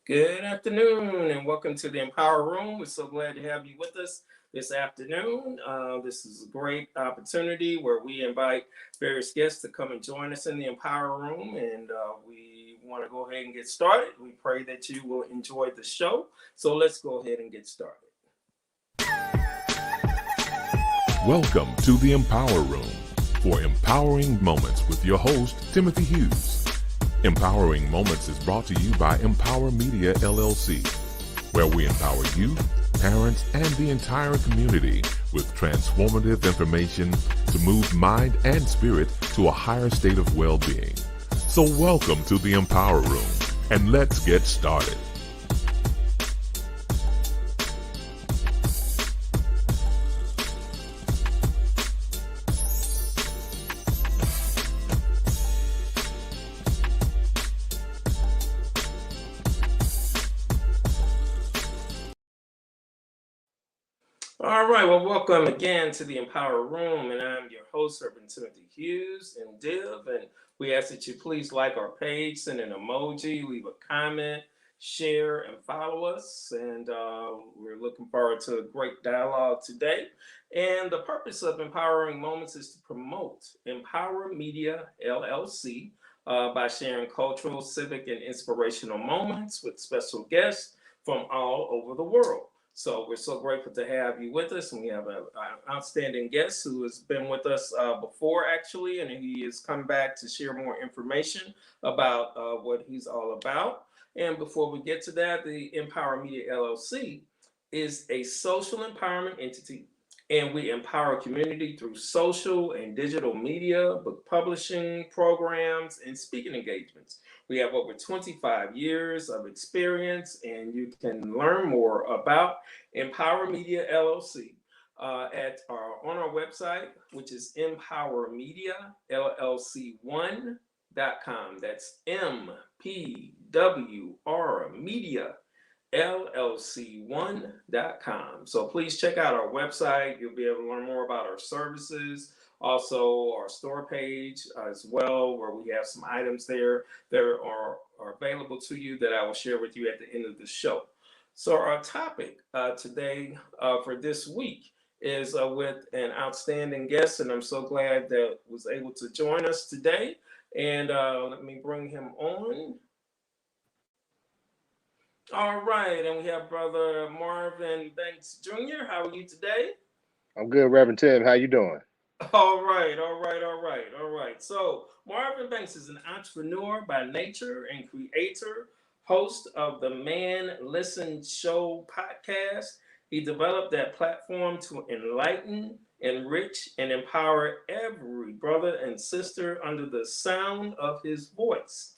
Good afternoon and welcome to the Empower Room. We're so glad to have you with us this afternoon. This is a great opportunity where we invite various guests to come and join us in the Empower Room, and we want to go ahead and get started. We pray that you will enjoy the show. So let's go ahead and get started. Welcome to the Empower Room for Empowering Moments with your host, Timothy Hughes. Empowering Moments is brought to you by Empower Media, LLC, where we empower you, parents, and the entire community with transformative information to move mind and spirit to a higher state of well-being. So welcome to the Empower Room, and let's get started. All right, well, welcome again to the Empower Room, and I'm your host, Rev. Timothy Hughes and Div, and we ask that you please like our page, send an emoji, leave a comment, share, and follow us, and we're looking forward to a great dialogue today. And the purpose of Empowering Moments is to promote Empower Media, LLC, by sharing cultural, civic, and inspirational moments with special guests from all over the world. So we're so grateful to have you with us, and we have an outstanding guest who has been with us before, actually, and he has come back to share more information about what he's all about. And before we get to that, the Empower Media LLC is a social empowerment entity, and we empower community through social and digital media, book publishing, programs, and speaking engagements. We have over 25 years of experience, and you can learn more about Empower Media LLC on our website, which is empowermediallc1.com. That's MPWR Media LLC1.com. So please check out our website. You'll be able to learn more about our services. Also, our store page as well, where we have some items there that are available to you that I will share with you at the end of the show. So our topic today for this week is with an outstanding guest, and I'm so glad that was able to join us today. And let me bring him on. All right, and we have Brother Marvin Banks Jr. How are you today? I'm good, Reverend Tim. How you doing? All right, all right, all right, all right. So Marvin Banks is an entrepreneur by nature and creator, host of the Man Listen Show podcast. He developed that platform to enlighten, enrich, and empower every brother and sister under the sound of his voice.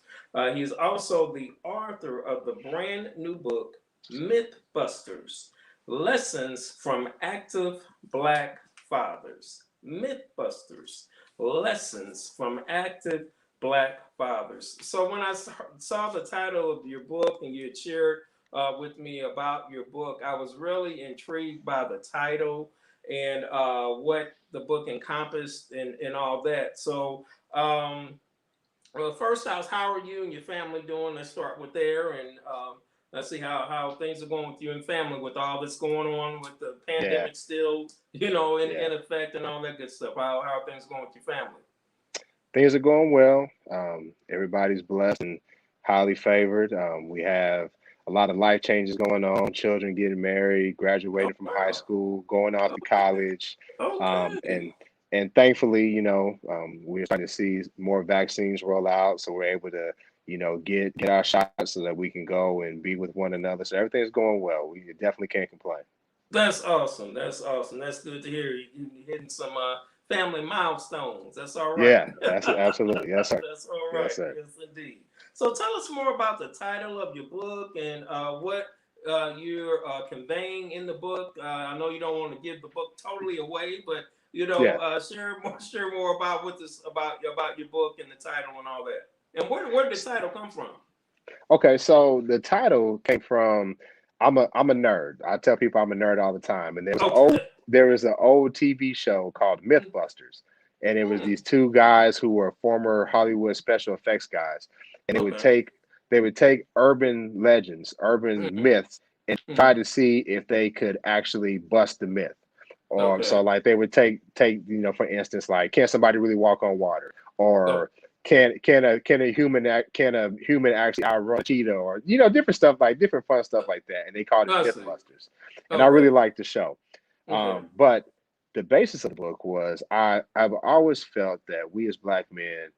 He is also the author of the brand new book, Mythbusters: Lessons from Active Black Fathers. Mythbusters: Lessons from Active Black Fathers. So when I saw the title of your book and you had shared with me about your book, I was really intrigued by the title and what the book encompassed and all that. So well, first house, how are you and your family doing? Let's start with there, and let's see how things are going with you and family with all this going on with the pandemic still, in effect and all that good stuff. How are things going with your family? Things are going well. Everybody's blessed and highly favored. We have a lot of life changes going on. Children getting married, graduating from high school, going off to college, Okay. and thankfully, we're starting to see more vaccines roll out, so we're able to, get our shots so that we can go and be with one another. So everything's going well. We definitely can't complain. That's awesome. That's awesome. That's good to hear. You hitting some family milestones. That's all right. Yeah, that's absolutely. Yes, sir. That's all right. Yes, sir. Yes, indeed. So tell us more about the title of your book and what you're conveying in the book. I know you don't want to give the book totally away, but Yeah. share more about what this about your book and the title and all that. And where did the title come from? Okay, so the title came from I'm a nerd. I tell people I'm a nerd all the time. And Okay. there was an old TV show called Mythbusters. And it was Hmm. these two guys who were former Hollywood special effects guys. And it would Okay. take they would take urban legends, urban Mm-hmm. myths, and try Mm-hmm. to see if they could actually bust the myth. Or Okay. so like they would take for instance, like, can somebody really walk on water? Oh, Or can a human actually outrun a cheetah? Or different stuff, like different fun stuff like that. And they called it I see. Mythbusters. And I really Okay. liked the show. Okay. But the basis of the book was I've always felt that we as black men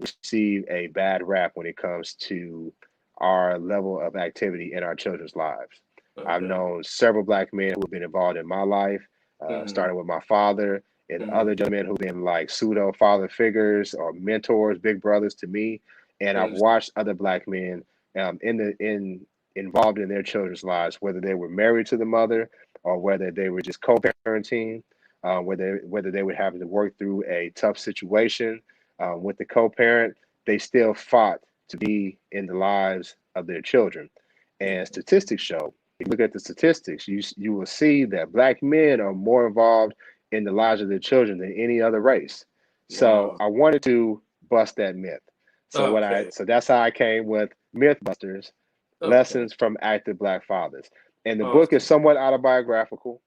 receive a bad rap when it comes to our level of activity in our children's lives. I've Okay. known several black men who have been involved in my life, Mm-hmm. starting with my father and Mm-hmm. other gentlemen who've been like pseudo father figures or mentors, big brothers to me. And I've watched other black men involved in their children's lives, whether they were married to the mother or whether they were just co-parenting, whether they were having to work through a tough situation with the co-parent. They still fought to be in the lives of their children. And Yeah. statistics show, if you look at the statistics, you will see that black men are more involved in the lives of their children than any other race. So Wow. I wanted to bust that myth. Okay. So that's how I came with Mythbusters, Okay. Lessons from Active Black Fathers. And the book is Awesome. somewhat autobiographical,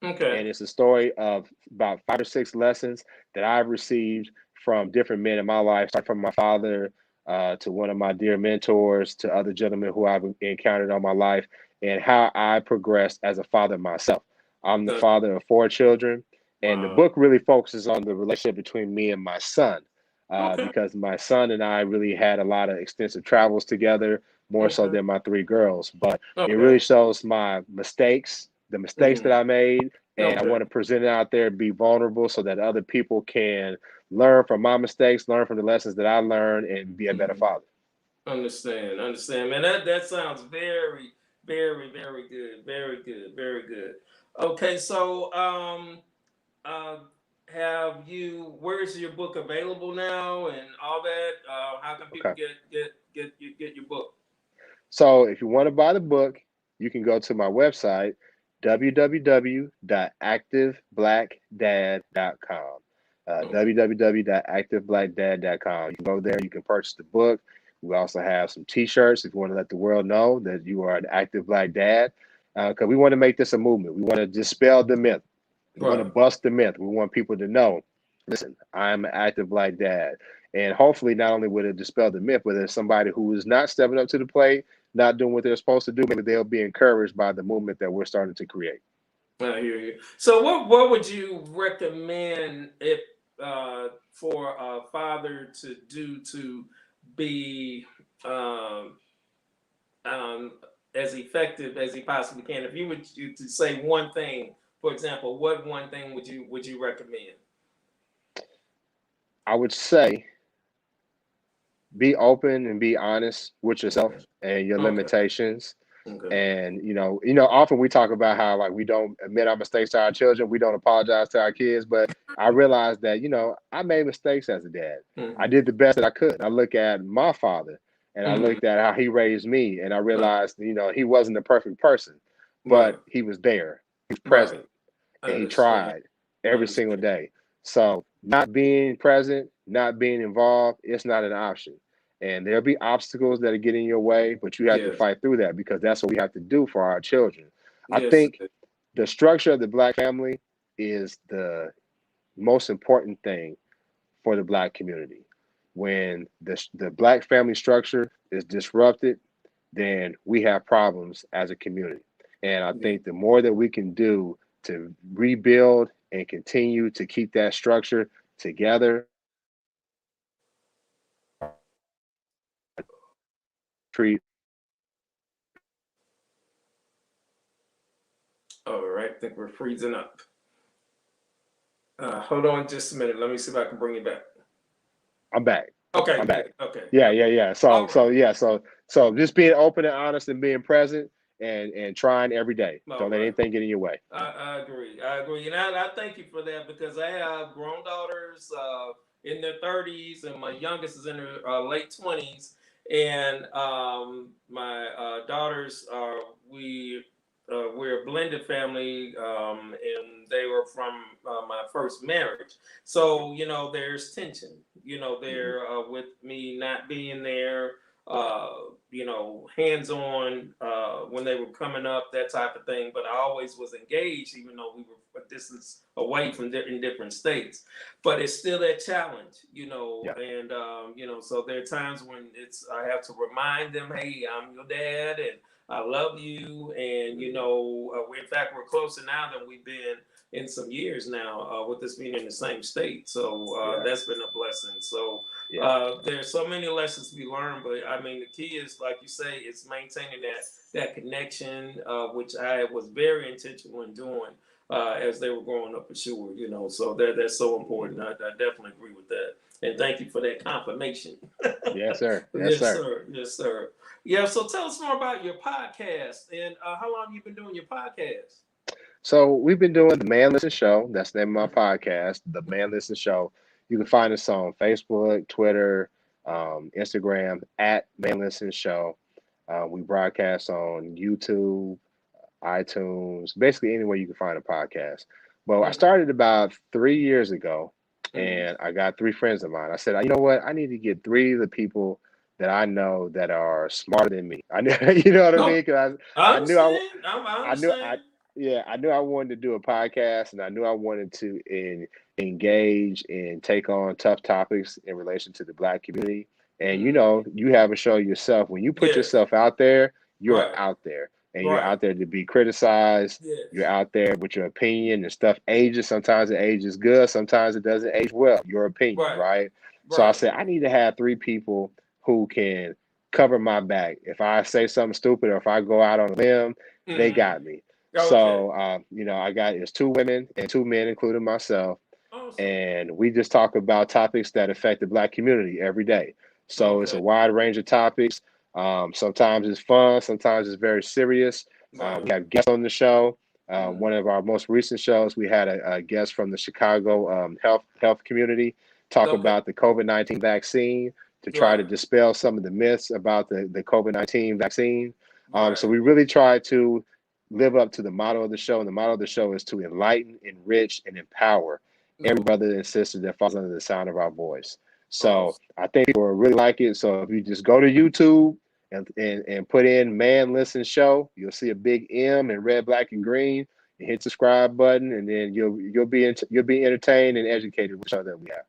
Okay. and it's a story of about 5 or 6 lessons that I've received from different men in my life, starting from my father to one of my dear mentors to other gentlemen who I've encountered on my life, and how I progressed as a father myself. I'm the Uh, father of 4 children, and the wow. book really focuses on the relationship between me and my son. Okay. Because my son and I really had a lot of extensive travels together, more so Okay. than my 3 girls. But it Okay. really shows the mistakes that Mm-hmm. I made, and I Okay. want to present it out there, be vulnerable so that other people can learn from my mistakes, learn from the lessons that I learned, and be a better Mm-hmm. father. Understand. Understand, man. That sounds very, very, very good. Very good. Very good. Okay. So, uh, where is your book available now and all that? How can people Okay. get your book? So if you want to buy the book, you can go to my website, www.activeblackdad.com. Okay. www.activeblackdad.com. You can go there, you can purchase the book. We also have some t-shirts if you want to let the world know that you are an active black dad. Because we want to make this a movement. We want to dispel the myth. We want to Right. bust the myth. We want people to know, listen, I'm an active black dad. And hopefully, not only will it dispel the myth, but there's somebody who is not stepping up to the plate, not doing what they're supposed to do, maybe they'll be encouraged by the movement that we're starting to create. I hear you. So, what would you recommend if for a father to do to be um, um, as effective as he possibly can? If you would to say one thing, for example, what one thing would you recommend? I would say be open and be honest with yourself Okay. and your Okay. limitations. Okay. And often we talk about how like we don't admit our mistakes to our children, we don't apologize to our kids. But I realized that I made mistakes as a dad. I Mm-hmm. did the best that I could. I look at my father, and I Mm-hmm. looked at how he raised me, and I Right. realized he wasn't a perfect person, Right. but he was there, he was Right. present, and he Understand. tried every single Understand. day. So not being present, not being involved, it's not an option. And there'll be obstacles that are getting in your way, but you have to Yes. fight through that because that's what we have to do for our children. I Yes. think the structure of the black family is the most important thing for the black community. When the black family structure is disrupted, then we have problems as a community. And I Yeah. think the more that we can do to rebuild and continue to keep that structure together, treat All right. I think we're freezing up. Hold on just a minute. Let me see if I can bring you back. I'm back. Okay, I'm back. good. Okay. Yeah, yeah, yeah. So All right. so yeah, so just being open and honest and being present and trying every day. All Don't let right. anything get in your way. I agree. I agree. And I thank you for that because I have grown daughters in their 30s, and my youngest is in her late 20s. And my daughters are, we're a blended family, and they were from my first marriage. So, there's tension, Mm-hmm. there with me not being there. Uh, hands-on when they were coming up, that type of thing. But I always was engaged, even though we were a distance away from in different states. But it's still that challenge, Yeah. and so there are times when I have to remind them, hey, I'm your dad, and I love you, and in fact, we're closer now than we've been in some years now, with us being in the same state. So Yeah. that's been a blessing. So Yeah. there's so many lessons to be learned, but I mean, the key is, like you say, it's maintaining that connection, which I was very intentional in doing as they were growing up, for sure. So that's so important. I definitely agree with that, and thank you for that confirmation. Yes, sir. Yes, Yes, sir. sir. Yes, sir. Yeah. So tell us more about your podcast and how long you been doing your podcast. So we've been doing the Man Listen Show. That's the name of my podcast, the Man Listen Show. You can find us on Facebook, Twitter, Instagram at Man Listen Show. We broadcast on YouTube, iTunes, basically anywhere you can find a podcast. But I Mm-hmm. started about 3 years ago, Mm-hmm. and I got three friends of mine. I said, you know what? I need to get three of the people that I know that are smarter than me. I knew, you know what I mean? No, Because I I knew understand. I I knew understand. yeah, I knew I wanted to do a podcast, and I knew I wanted to engage and take on tough topics in relation to the Black community. And Mm-hmm. you have a show yourself. When you put Yes. yourself out there, you're Right. out there, and you're Right. out there to be criticized. You're Yes. out there with your opinion and stuff ages. Sometimes it ages good, sometimes it doesn't age well. Your opinion, Right. right? So I Right. said I need to have three people who can cover my back. If I say something stupid or if I go out on a limb, they Mm-hmm. got me. Okay. So, I got it's two women and two men, including myself, Awesome. and we just talk about topics that affect the Black community every day. So it's a Okay. wide range of topics. Sometimes it's fun, sometimes it's very serious. Right. We have guests on the show. One Mm-hmm. of our most recent shows, we had a guest from the Chicago health community talk Okay. about the COVID-19 vaccine to try to Right. dispel some of the myths about the COVID-19 vaccine. So Right. we really try to live up to the motto of the show, and the motto of the show is to enlighten, enrich, and empower every Okay. brother and sister that falls under the sound of our voice. So Awesome. I think people will really like it. So if you just go to YouTube and put in Man Listen Show, you'll see a big M in red, black, and green. You hit subscribe button, and then you'll be entertained and educated with the show that we have.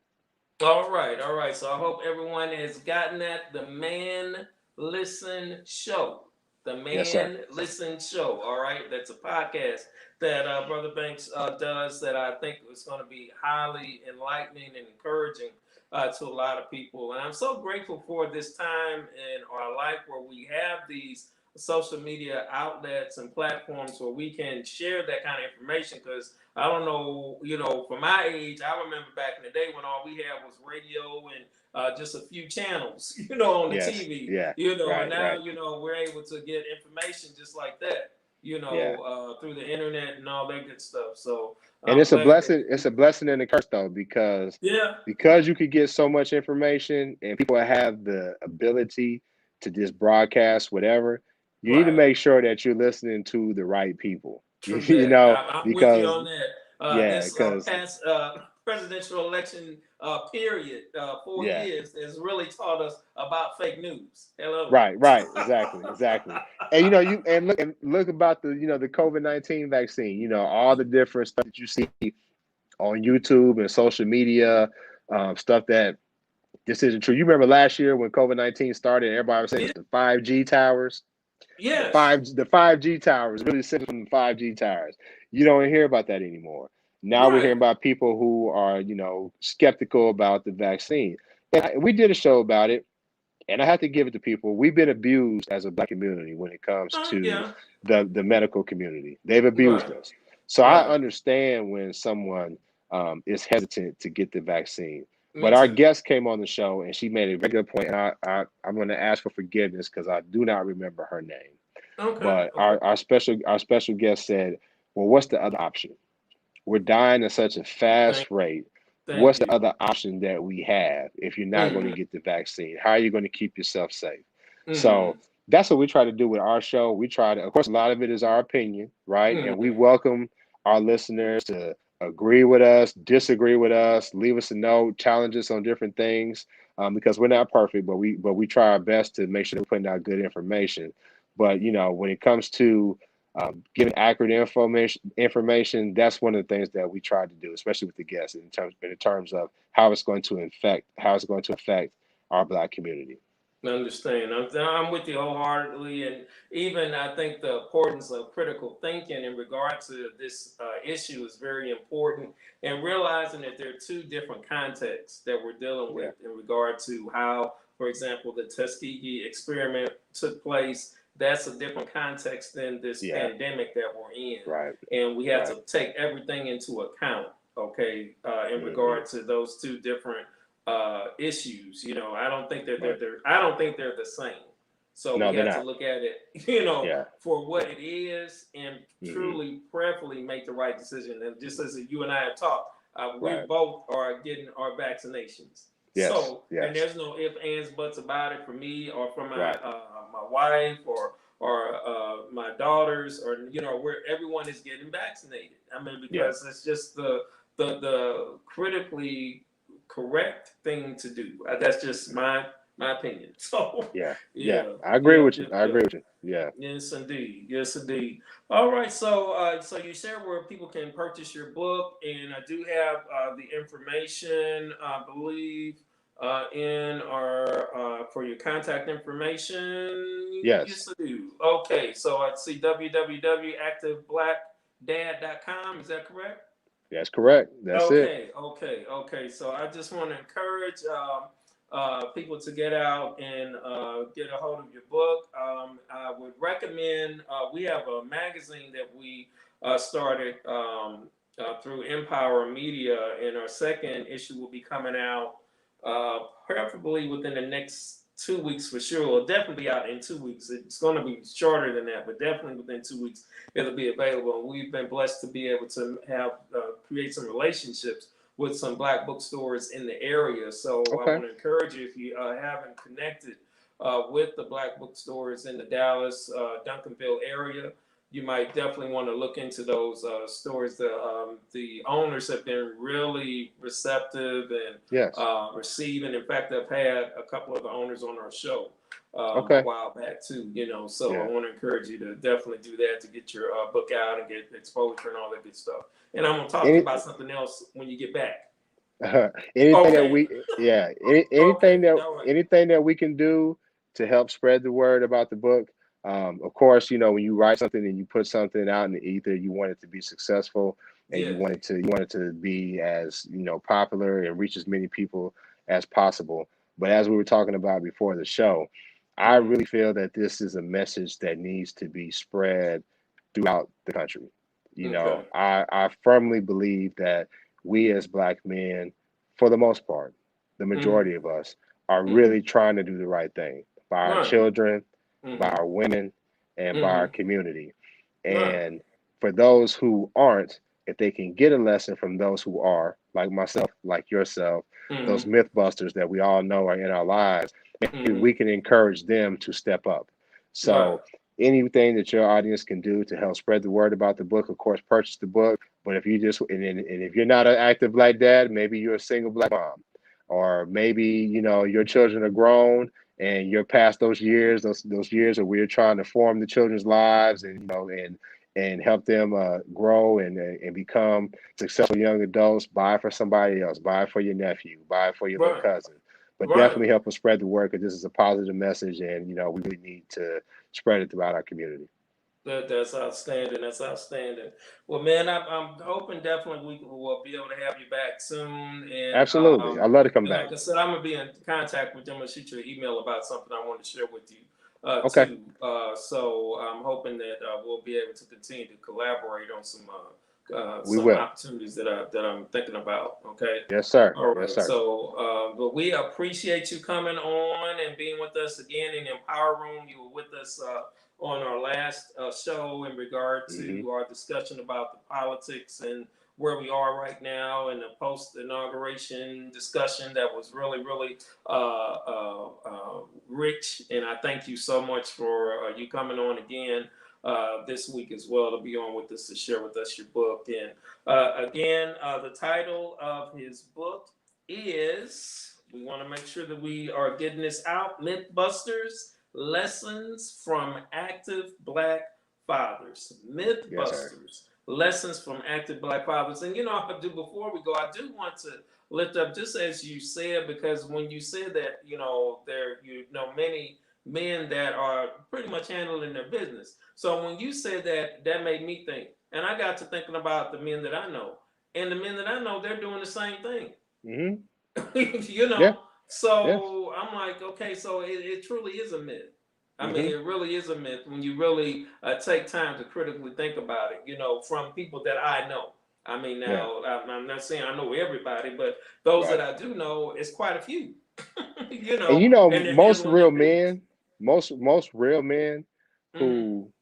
All right. All right. So I hope everyone has gotten that. The Man Listen Show. The Yes, sir. Man Listen Show. All right. That's a podcast that Brother Banks does that I think is going to be highly enlightening and encouraging to a lot of people. And I'm so grateful for this time in our life where we have these social media outlets and platforms where we can share that kind of information, because I don't know, for my age, I remember back in the day when all we had was radio and just a few channels, on the Yes. TV, Yeah. and Right. now, Right. we're able to get information just like that, Yeah. through the internet and all that good stuff. So And I'm it's a glad that blessing. It's a blessing and a curse though, yeah, because you could get so much information and people have the ability to just broadcast whatever. You need to right. make sure that you're listening to the right people. True that. I'm with you Because on that. yeah, This because past presidential election period, 4 yeah, years, has really taught us about fake news. Hello. right, exactly. And you and look about the COVID-19 vaccine. All the different stuff that you see on YouTube and social media, stuff that this isn't true. You remember last year when COVID-19 started, everybody was saying Yeah. it's the 5G towers. The Yes. five the 5G towers really sent from the 5G towers. You don't hear about that anymore. Now we're Right. hearing about people who are, skeptical about the vaccine. And we did a show about it, and I have to give it to people. We've been abused as a Black community when it comes to Yeah. the medical community. They've abused Right. us. So I Right. understand when someone is hesitant to get the vaccine. Me But our too. guest came on the show, and she made a very good point. And I'm going to ask for forgiveness because I do not remember her name. Okay. But Okay. our special guest said, "Well, what's the other option? We're dying at such a Thank. fast rate. Thank What's the you. other option that we have if you're not going to Mm-hmm. get the vaccine? How are you going to keep yourself safe?" So Mm-hmm. that's what we try to do with our show. We try to, of course, a lot of it is our opinion, right? And we Mm-hmm. welcome our listeners to agree with us, disagree with us, leave us a note, challenge us on different things. because we're not perfect, but we try our best to make sure that we're putting out good information. But when it comes to giving accurate information, that's one of the things that we try to do, especially with the guests, in terms of how it's going to affect our Black community. I understand. I'm with you wholeheartedly, and even I think the importance of critical thinking in regard to this issue is very important, and realizing that there are two different contexts that we're dealing with in regard to how, for example, the Tuskegee experiment took place. That's a different context than this pandemic that we're in, Right. And we have to take everything into account, okay, in regard to those two different issues. I don't think I don't think they're the same. So No, we they're have to not. look at it, for what it is, and truly, prayerfully make the right decision. And just as you and I have talked, we both are getting our vaccinations. Yes. So, yes. and there's no ifs, ands, buts about it for me or for my my wife or my daughters, or where everyone is getting vaccinated. I mean, because it's just the critically correct thing to do. That's just my opinion. So I agree with you. I agree with you. Yeah. Yes, indeed. Yes, indeed. All right. So so you shared where people can purchase your book, and I do have the information, I believe, in our for your contact information. Yes. Yes, I do. Okay. So I see www.activeblackdad.com. Is that correct? That's correct. That's it. Okay. So I just want to encourage people to get out and get a hold of your book. I would recommend, we have a magazine that we started through Empower Media, and our second issue will be coming out preferably within the next 2 weeks for sure. It'll definitely be out in 2 weeks. It's going to be shorter than that, but definitely within 2 weeks it'll be available. And we've been blessed to be able to have create some relationships with some Black bookstores in the area. So I want to encourage you, if you haven't connected with the Black bookstores in the Dallas, Duncanville area, you might definitely want to look into those stores. The owners have been really receptive and receiving. In fact, I've had a couple of the owners on our show a while back too. So I want to encourage you to definitely do that to get your book out and get exposure and all that good stuff. And I'm gonna talk to you about something else when you get back. Anything that we can do to help spread the word about the book. Of course, when you write something and you put something out in the ether, you want it to be successful, and you want it to be as popular and reach as many people as possible. But as we were talking about before the show, I really feel that this is a message that needs to be spread throughout the country. I firmly believe that we as Black men, for the most part, the majority of us, are really trying to do the right thing by our children, by our women, and by our community. And for those who aren't, if they can get a lesson from those who are, like myself, like yourself, those myth busters that we all know are in our lives, maybe we can encourage them to step up. So anything that your audience can do to help spread the word about the book, of course, purchase the book. But if you just, and if you're not an active Black dad, maybe you're a single Black mom, or maybe, your children are grown and you're past those years where we're trying to form the children's lives and, and help them grow and become successful young adults. Buy it for somebody else, buy it for your nephew, buy it for your little cousin. But definitely help us spread the word, because this is a positive message, and we really need to spread it throughout our community. That's outstanding. That's outstanding. Well, man, I'm hoping definitely we will be able to have you back soon. And absolutely, I'd love to come back. Like I said, I'm gonna be in contact with them and shoot you an email about something I want to share with you too. So I'm hoping that we'll be able to continue to collaborate on some opportunities that I'm thinking about. Okay. Yes, sir. All right. Yes, sir. So, but we appreciate you coming on and being with us again in the Empower Room. You were with us on our last show in regard to our discussion about the politics and where we are right now, and the post-inauguration discussion that was really, really rich. And I thank you so much for you coming on again this week as well, to be on with us, to share with us your book. And again, the title of his book is We want to make sure that we are getting this out. Mythbusters, lessons from active Black fathers. Yes, sir. Mythbusters, lessons from active Black fathers. And I do before we go, I do want to lift up, just as you said, because when you said that, there, many men that are pretty much handling their business. So when you said that, that made me think, and I got to thinking about the men that I know, and the men that I know, they're doing the same thing. Mm-hmm. Yeah. Yeah. So I'm like, okay, so it truly is a myth. I mean, Mm-hmm. it really is a myth when you really take time to critically think about it, from people that I know. I mean, Yeah. now, I'm not saying I know everybody, but those that Right. I do know, it's quite a few, And and they're most handling their real business. men, most real men Mm-hmm. who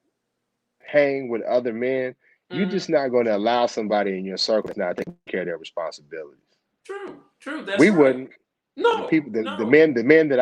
hang with other men, you're Mm-hmm. just not going to allow somebody in your circle that's not taking care of their responsibilities. True, that's We right. wouldn't. The No, people, no, the men that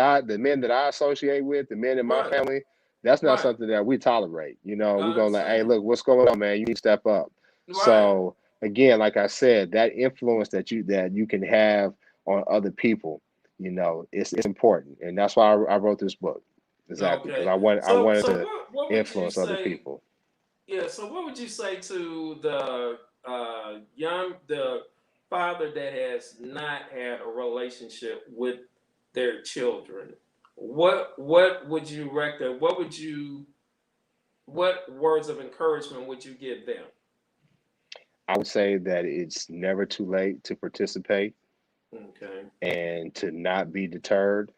I associate with, the men in my right, family, that's not right, something that we tolerate. We're I gonna like, hey, understand. look, what's going on, man? You need to step up. Right. So again, like I said, that influence that you can have on other people, it's important, and that's why I wrote this book exactly because Okay. I So wanted so to what would you influence other say? people. Yeah. So what would you say to the the father that has not had a relationship with their children? What would you reckon? What words of encouragement would you give them? I would say that it's never too late to participate Okay. and to not be deterred.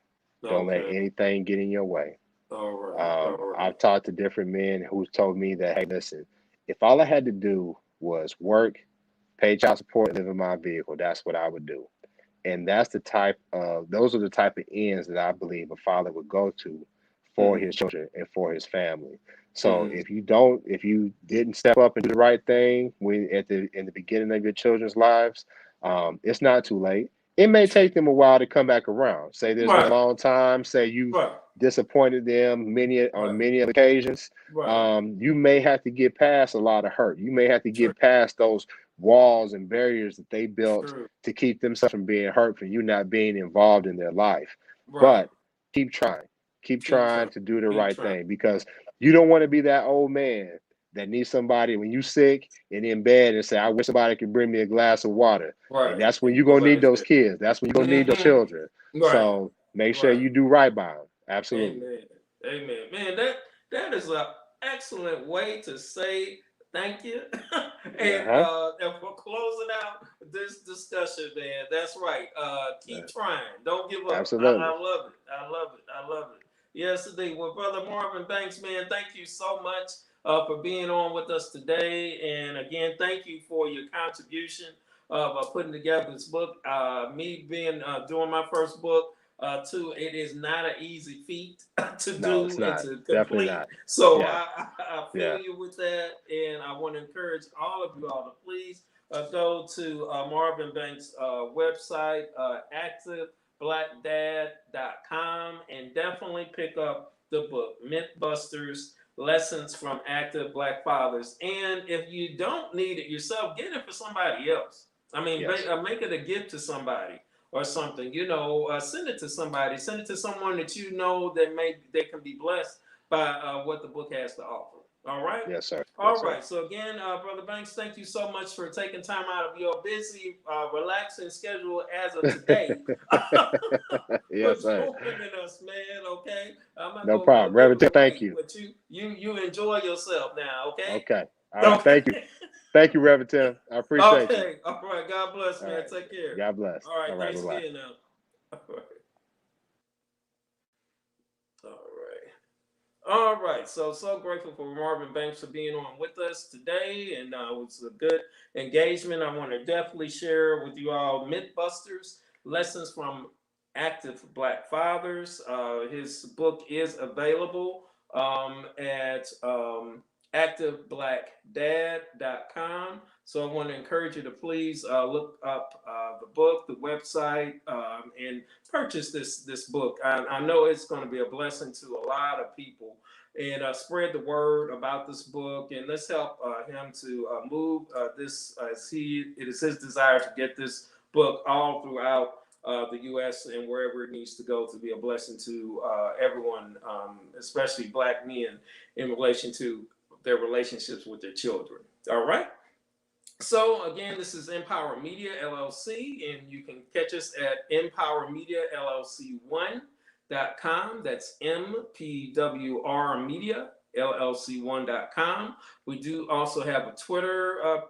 Don't let Okay. anything get in your way. All right. All right. I've talked to different men who told me that, hey, listen, if all I had to do was work, pay child support, live in my vehicle, that's what I would do. And those are the type of ends that I believe a father would go to for Mm-hmm. his children and for his family. So Mm-hmm. if you didn't step up and do the right thing in the beginning of your children's lives, it's not too late. It may take them a while to come back around. Say there's been a Right. long time. Say you've Right. disappointed them on Right. many occasions. Right. You may have to get past a lot of hurt. You may have to True. get past those walls and barriers that they built True. to keep themselves from being hurt, from you not being involved in their life. Right. But keep trying. Keep Keep trying trying. to do the Keep right trying. thing because you don't want to be that old man that needs somebody when you sick and in bed and say, I wish somebody could bring me a glass of water. And Right. that's when And you're gonna need nobody's those there. kids. That's when you're gonna need those Mm-hmm. children. Right. So make sure Right. you do right by them. Absolutely. Amen. Amen. Man, that is an excellent way to say thank you. and Uh-huh. for closing out this discussion, man, that's right. Keep trying. Don't give up. I Absolutely. love it. I love it. I love it. Yes, indeed. Well, Brother Marvin Banks, man, thank you so much for being on with us today. And again, thank you for your contribution of putting together this book. Me being doing my first book. Too, it is not an easy feat to No, it's do and not. to Definitely complete. not. So Yeah. I feel Yeah. you with that, and I want to encourage all of you all to please go to Marvin Banks' website, activeblackdad.com, and definitely pick up the book, Mythbusters, Lessons from Active Black Fathers. And if you don't need it yourself, get it for somebody else. I mean, Yes. make it a gift to somebody or something. Send it to somebody. Send it to someone that they can be blessed by what the book has to offer. All right. Yes, sir. All Yes, sir. right. So again, Brother Banks, thank you so much for taking time out of your busy, relaxing schedule as of today for Yes, sir. joining us, man. Okay. I'm not No gonna problem. give it Rev.T, thank away, you. but you enjoy yourself now. Okay. Okay. All right. Okay. Thank you. Thank you, Rev. Tim. I appreciate you. Okay. All right. God bless, All man. right. Take care. God bless. All right. All right. Thanks Bye-bye. again now. All right. All right. All right. So grateful for Marvin Banks for being on with us today. And it was a good engagement. I want to definitely share with you all Mythbusters, Lessons from Active Black Fathers. His book is available at activeblackdad.com. So I want to encourage you to please look up the book, the website, and purchase this book. I know it's going to be a blessing to a lot of people, and spread the word about this book, and let's help him to move this. It is his desire to get this book all throughout the U.S. and wherever it needs to go to be a blessing to everyone, especially Black men, in relation to their relationships with their children. All right. So again, this is Empower Media LLC, and you can catch us at empowermediallc1.com. That's MPWR LLC1.com. We do also have a Twitter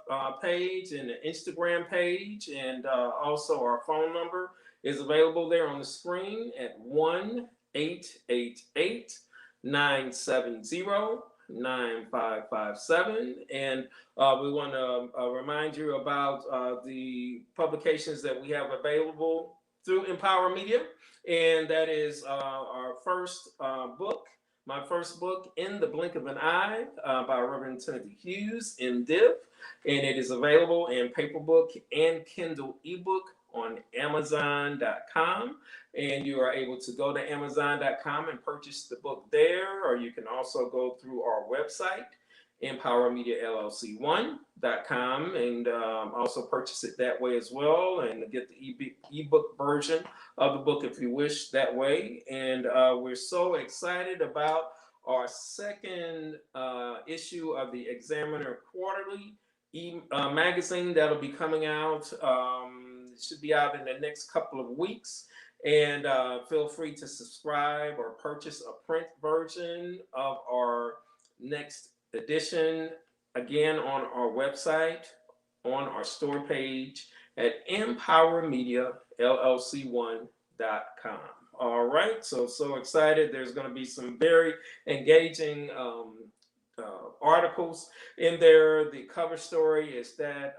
page and an Instagram page, and also our phone number is available there on the screen at 1-888-970-9557. And we want to remind you about the publications that we have available through Empower Media, and that is our first book. My first book, In the Blink of an Eye, by Rev.T Hughes, MDiv, and it is available in paperback and Kindle ebook on Amazon.com, and you are able to go to Amazon.com and purchase the book there, or you can also go through our website, EmpowerMediaLLC1.com, and also purchase it that way as well, and get the ebook version of the book if you wish that way. And we're so excited about our second issue of the Examiner Quarterly magazine that'll be coming out. It should be out in the next couple of weeks. And feel free to subscribe or purchase a print version of our next edition, again, on our website, on our store page at empowermediallc1.com. All right, so excited. There's going to be some very engaging articles in there. The cover story is that,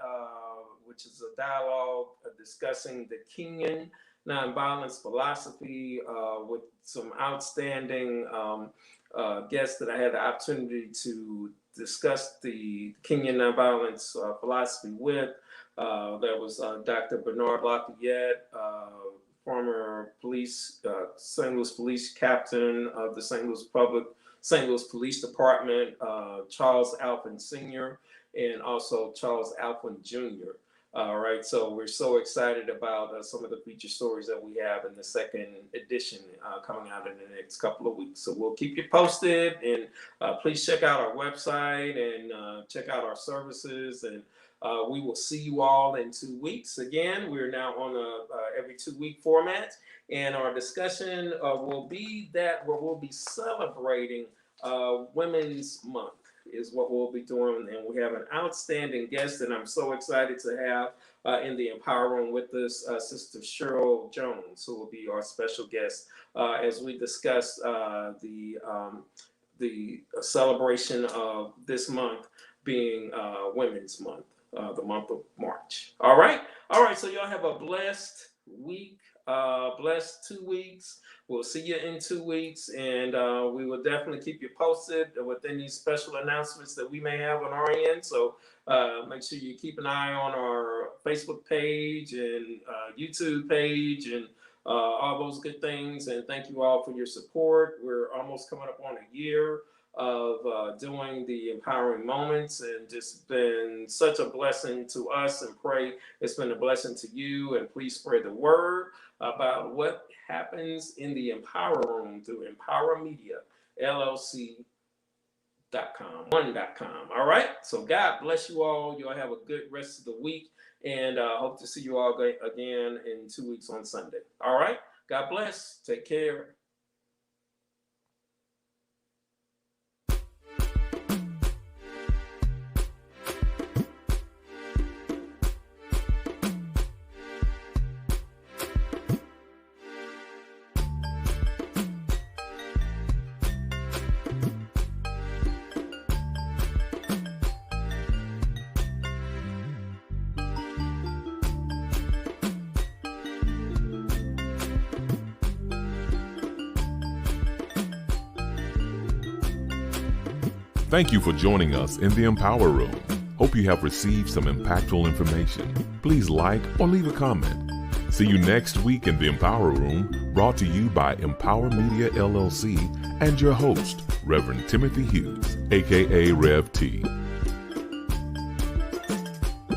which is a dialogue discussing the Kenyan nonviolence philosophy with some outstanding guests that I had the opportunity to discuss the Kenyan nonviolence philosophy with. There was Dr. Bernard Lafayette, former police, St. Louis police captain of the St. Louis Police Department, Charles Alphin Sr., and also Charles Alphin Jr. All right, so we're so excited about some of the feature stories that we have in the second edition coming out in the next couple of weeks. So we'll keep you posted, and please check out our website and check out our services, and we will see you all in 2 weeks. Again, we're now on a every 2-week format, and our discussion will be that where we'll be celebrating Women's Month is what we'll be doing, and we have an outstanding guest, and I'm so excited to have in the Empower Room with us Sister Cheryl Jones, who will be our special guest as we discuss the celebration of this month being Women's Month, the month of March. All right, so y'all have a blessed week, blessed 2 weeks. We'll see you in 2 weeks, and we will definitely keep you posted with any special announcements that we may have on our end. So make sure you keep an eye on our Facebook page and YouTube page and all those good things. And thank you all for your support. We're almost coming up on a year of doing the Empowering Moments, and just been such a blessing to us, and pray it's been a blessing to you. And please spread the word about what happens in the Empower Room through EmpowerMediaLLC.com. All right, so God bless you all. You'll have a good rest of the week, and hope to see you all again in 2 weeks on Sunday. All right, God bless. Take care. Thank you for joining us in the Empower Room. Hope you have received some impactful information. Please like or leave a comment. See you next week in the Empower Room, brought to you by Empower Media LLC and your host, Reverend Timothy Hughes, aka Rev.T.